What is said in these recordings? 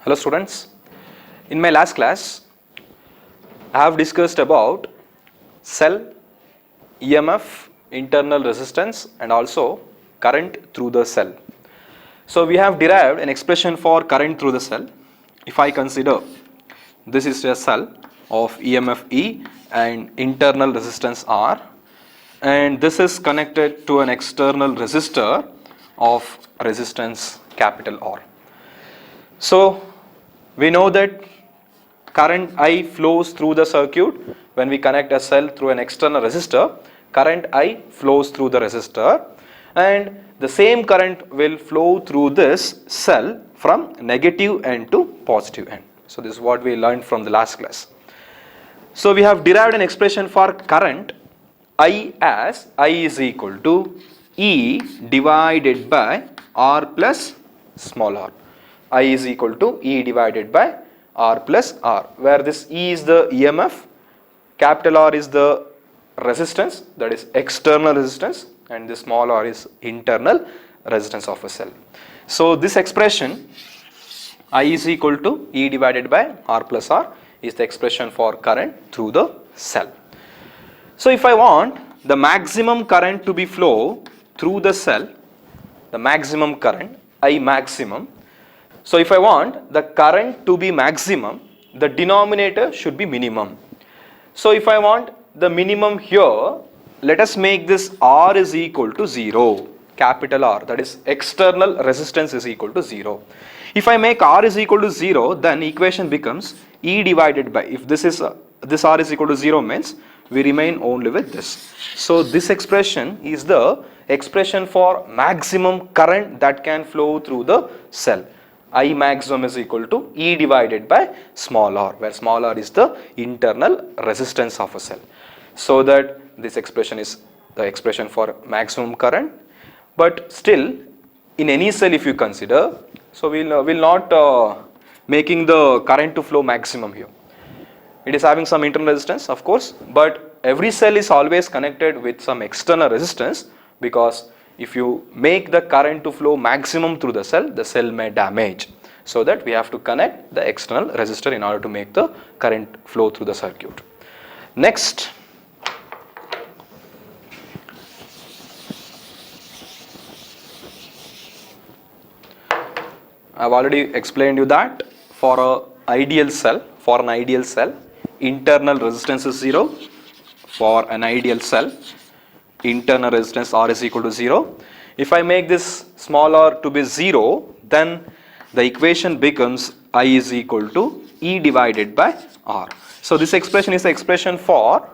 Hello students, in my last class I have discussed about cell, EMF, internal resistance and also current through the cell. So we have derived an expression for current through the cell. If I consider this is a cell of EMF E and internal resistance R, and this is connected to an external resistor of resistance capital R. So we know that current I flows through the circuit. When we connect a cell through an external resistor, current I flows through the resistor, and the same current will flow through this cell from negative end to positive end. So this is what we learned from the last class. So we have derived an expression for current I as I is equal to E divided by R plus small r. I is equal to E divided by R plus R, where this E is the EMF, capital R is the resistance, that is external resistance, and this small r is internal resistance of a cell. So this expression I is equal to E divided by R plus R is the expression for current through the cell. So if I want the maximum current to be flow through the cell, the maximum current I maximum. So if I want the current to be maximum, the denominator should be minimum. So if I want the minimum here, let us make this R is equal to 0, capital R, that is external resistance is equal to 0. If I make R is equal to 0, then equation becomes E divided by, if this R is equal to 0 means we remain only with this. So this expression is the expression for maximum current that can flow through the cell. I maximum is equal to E divided by small r, where small r is the internal resistance of a cell. So that this expression is the expression for maximum current. But still, in any cell if you consider, so we'll not making the current to flow maximum here. It is having some internal resistance, of course, but every cell is always connected with some external resistance, because if you make the current to flow maximum through the cell may damage. So that we have to connect the external resistor in order to make the current flow through the circuit. Next, I have already explained you that for an ideal cell, internal resistance is 0. For an ideal cell, internal resistance R is equal to 0. If I make this small r to be 0, then the equation becomes I is equal to E divided by R. So this expression is the expression for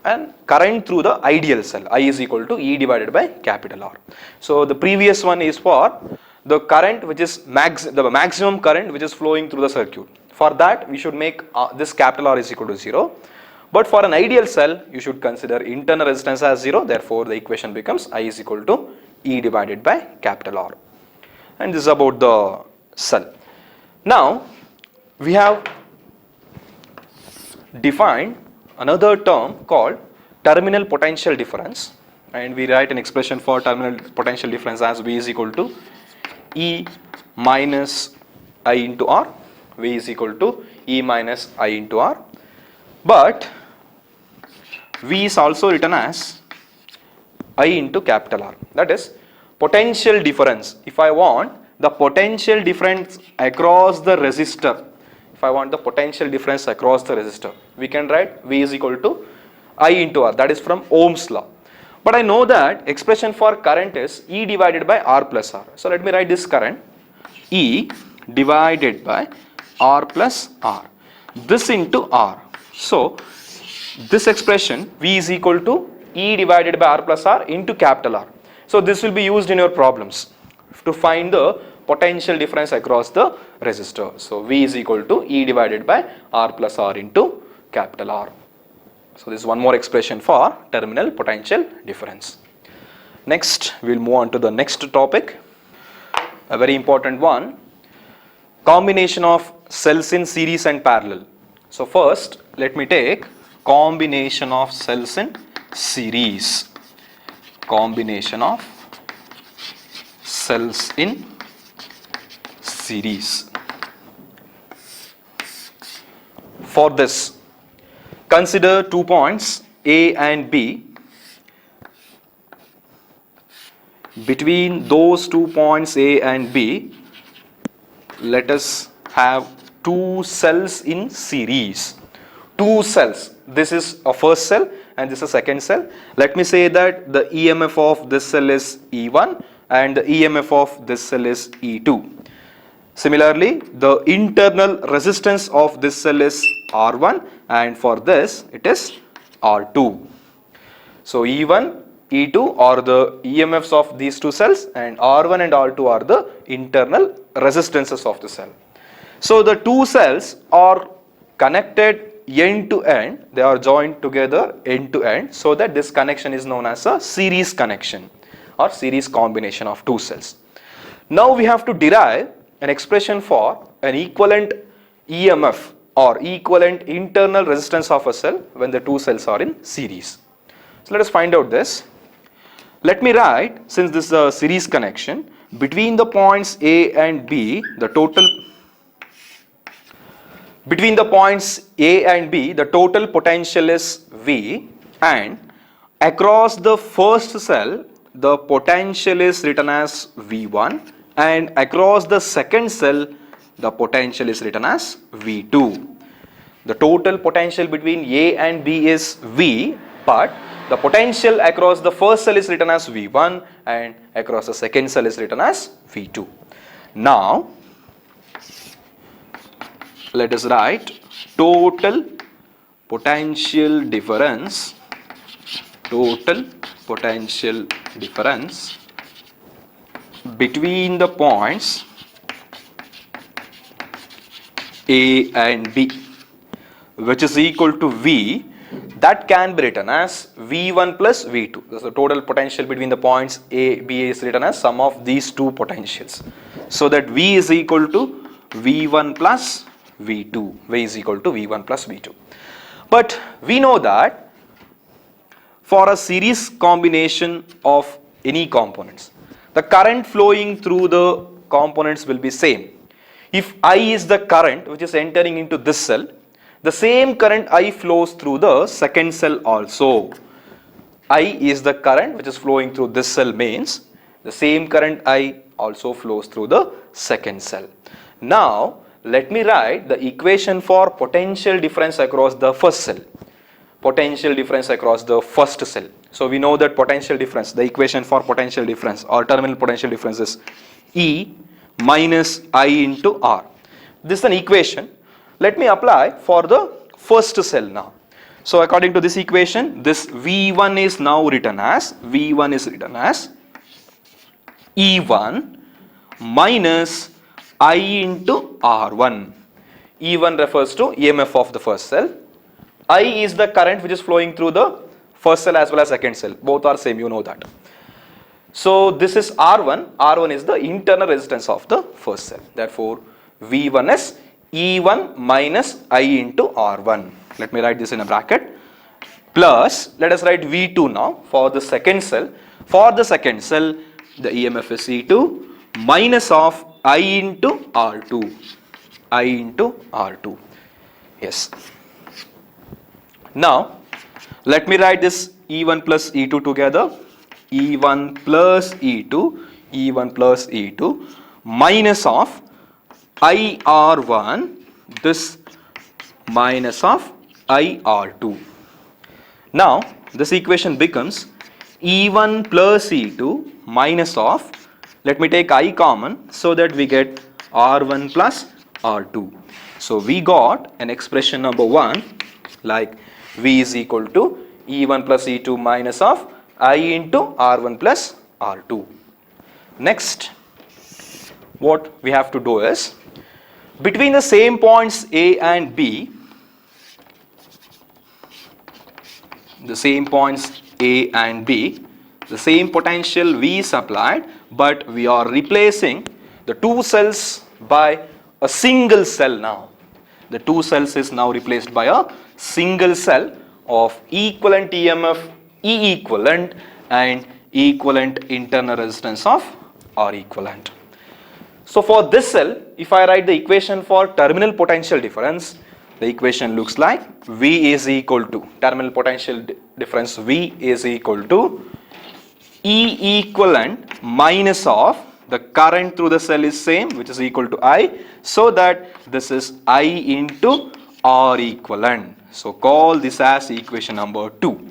an current through the ideal cell. I is equal to E divided by capital R. So the previous one is for the current which is the maximum current which is flowing through the circuit. For that we should make this capital R is equal to 0. But for an ideal cell, you should consider internal resistance as 0. Therefore, the equation becomes I is equal to E divided by capital R. And this is about the cell. Now, we have defined another term called terminal potential difference. And we write an expression for terminal potential difference as V is equal to E minus I into R. V is equal to E minus I into R. But V is also written as I into capital R, that is potential difference. If I want the potential difference across the resistor, we can write V is equal to I into R, that is from Ohm's law. But I know that expression for current is E divided by R plus R. So let me write this current E divided by R plus R, this into R. So this expression V is equal to E divided by R plus R into capital R. So this will be used in your problems to find the potential difference across the resistor. So V is equal to E divided by R plus R into capital R. So this is one more expression for terminal potential difference. Next, we will move on to the next topic, a very important one, combination of cells in series and parallel. So first, let me take combination of cells in series. Combination of cells in series. for this, consider 2 points A and B. Between those 2 points A and B, let us have two cells in series. Two cells. This is a first cell and this is a second cell. Let me say that the EMF of this cell is E1 and the EMF of this cell is E2. Similarly, the internal resistance of this cell is R1 and for this it is R2. So E1, E2 are the EMFs of these two cells and R1 and R2 are the internal resistances of the cell. So the two cells are connected end to end, they are joined together end to end, so that this connection is known as a series connection or series combination of two cells. Now we have to derive an expression for an equivalent EMF or equivalent internal resistance of a cell when the two cells are in series. So let us find out this. Let me write, since this is a series connection, between the points A and B, the total potential is V, and across the first cell the potential is written as V1, and across the second cell the potential is written as V2. The total potential between A and B is V, but the potential across the first cell is written as V1 and across the second cell is written as V2. Now let us write total potential difference between the points A and B, which is equal to V, that can be written as V1 plus V2. The total potential between the points A, B is written as sum of these two potentials. So that V is equal to V1 plus V2. V is equal to V1 plus V2. But we know that for a series combination of any components, the current flowing through the components will be same. If I is the current which is entering into this cell, the same current I flows through the second cell also. I is the current which is flowing through this cell means the same current I also flows through the second cell. Now let me write the equation for potential difference across the first cell. Potential difference across the first cell. So we know that potential difference, the equation for potential difference or terminal potential difference is E minus I into R. This is an equation. Let me apply for the first cell now. So according to this equation, this V1 is now written as E1 minus I into R1. E1 refers to EMF of the first cell. I is the current which is flowing through the first cell as well as second cell. Both are same, you know that. So this is R1. R1 is the internal resistance of the first cell. Therefore, V1 is E1 minus I into R1. Let me write this in a bracket. Plus, let us write V2 now for the second cell. For the second cell, the EMF is E2 minus of I into R2. I into R2. Yes. Now, let me write this E1 plus E2 together. E1 plus E2, E1 plus E2 minus of IR1, this minus of IR2. Now, this equation becomes E1 plus E2 minus of, let me take I common so that we get R1 plus R2. So we got an expression number 1 like V is equal to E1 plus E2 minus of I into R1 plus R2. Next, what we have to do is, between the same points A and B, the same potential V is applied, but we are replacing the two cells by a single cell now. The two cells is now replaced by a single cell of equivalent EMF E equivalent and equivalent internal resistance of R equivalent. So for this cell, if I write the equation for terminal potential difference, the equation looks like V is equal to terminal potential difference V is equal to E equivalent minus of the current through the cell is same, which is equal to I, so that this is I into R equivalent. So call this as equation number 2.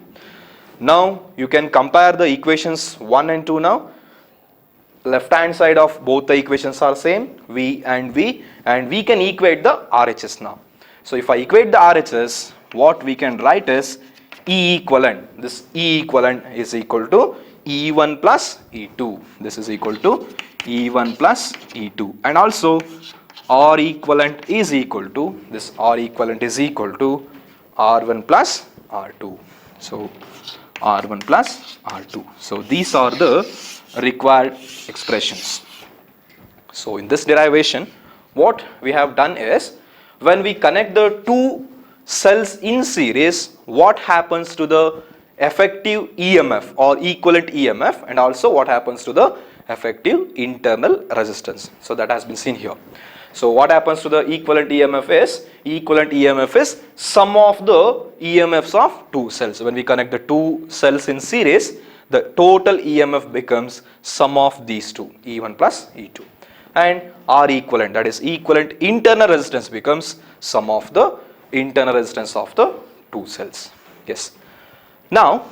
Now you can compare the equations 1 and 2 now. Left hand side of both the equations are same, V, and we can equate the RHS now. So if I equate the RHS, what we can write is E equivalent. This E equivalent is equal to E1 plus E2. This is equal to E1 plus E2. And also R equivalent is equal to, this R equivalent is equal to R1 plus R2. So R1 plus R2. So these are the required expressions. So in this derivation, what we have done is, when we connect the two cells in series, what happens to the effective EMF or equivalent EMF, and also what happens to the effective internal resistance. So that has been seen here. So what happens to the equivalent EMF is sum of the EMFs of two cells. When we connect the two cells in series, the total EMF becomes sum of these two, E1 plus E2. And R equivalent, that is equivalent internal resistance, becomes sum of the internal resistance of the two cells. Yes. Now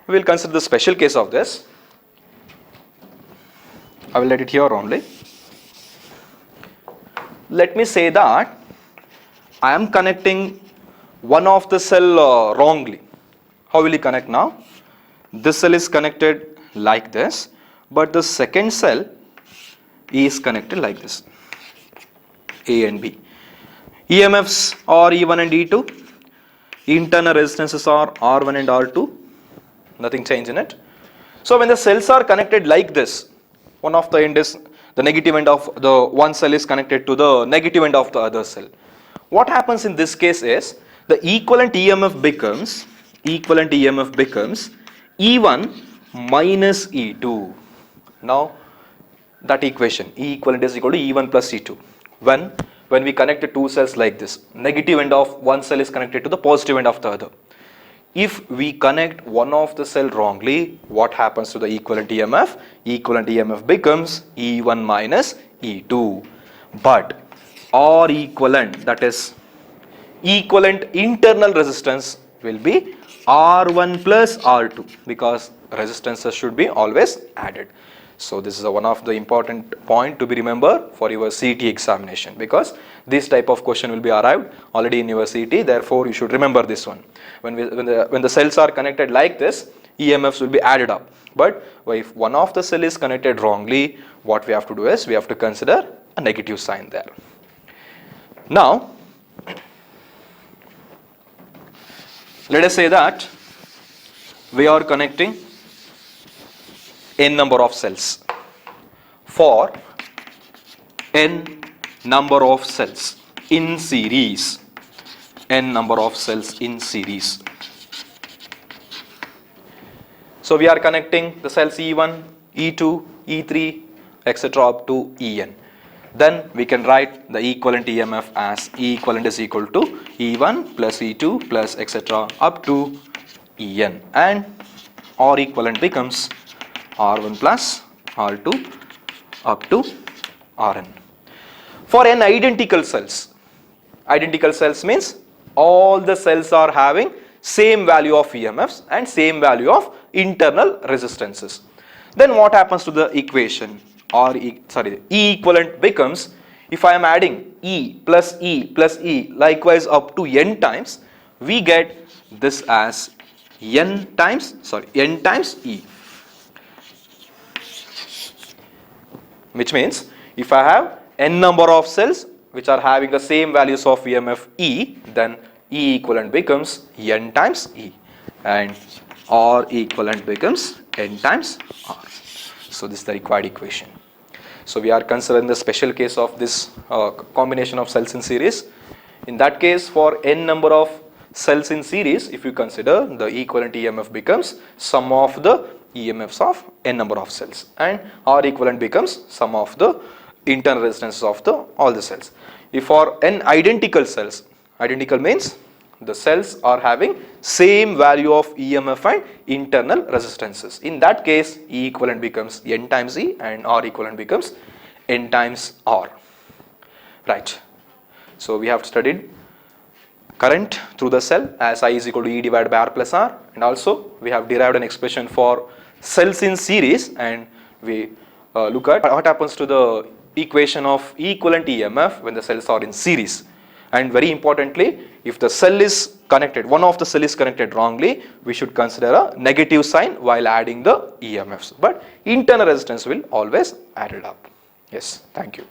we will consider the special case of this. I will let it here only. Let me say that I am connecting one of the cell wrongly. How will you connect now? This cell is connected like this, but the second cell is connected like this, A and B. EMFs are E1 and E2. Internal resistances are R1 and R2. Nothing change in it. So when the cells are connected like this, one of the end is, the negative end of the one cell is connected to the negative end of the other cell. What happens in this case is, the equivalent EMF becomes E1 minus E2. Now that equation, E equivalent is equal to E1 plus E2. When we connect the two cells like this, negative end of one cell is connected to the positive end of the other. If we connect one of the cell wrongly, what happens to the equivalent EMF? Equivalent EMF becomes E1 minus E2. But R equivalent, that is equivalent internal resistance, will be R1 plus R2, because resistances should be always added. So this is one of the important point to be remembered for your CET examination, because this type of question will be arrived already in your CET. Therefore you should remember this one. When the cells are connected like this, EMFs will be added up. But if one of the cell is connected wrongly, what we have to do is, we have to consider a negative sign there. Now let us say that we are connecting n number of cells. For n number of cells in series, n number of cells in series. So we are connecting the cells E1, E2, E3, etc. up to En. Then we can write the equivalent EMF as E equivalent is equal to E1 plus E2 plus etc. up to En, and R equivalent becomes R1 plus R2 up to Rn. For n identical cells means all the cells are having same value of EMFs and same value of internal resistances. Then what happens to the equation? E equivalent becomes, if I am adding E plus E likewise up to n times, we get this as n times E. Which means, if I have n number of cells which are having the same values of EMF E, then E equivalent becomes n times E, and R equivalent becomes n times R. So this is the required equation. So we are considering the special case of this combination of cells in series. In that case, for n number of cells in series, if you consider, the equivalent EMF becomes sum of the EMFs of n number of cells, and R equivalent becomes sum of the internal resistances of all the cells. If for n identical cells, Identical means the cells are having same value of EMF and internal resistances. In that case, E equivalent becomes N times E and R equivalent becomes N times R. Right. So we have studied current through the cell as I is equal to E divided by R plus R, and also we have derived an expression for cells in series, and we look at what happens to the equation of equivalent EMF when the cells are in series. And very importantly, if the cell is connected, one of the cell is connected wrongly, we should consider a negative sign while adding the EMFs, but internal resistance will always add it up. Yes, thank you.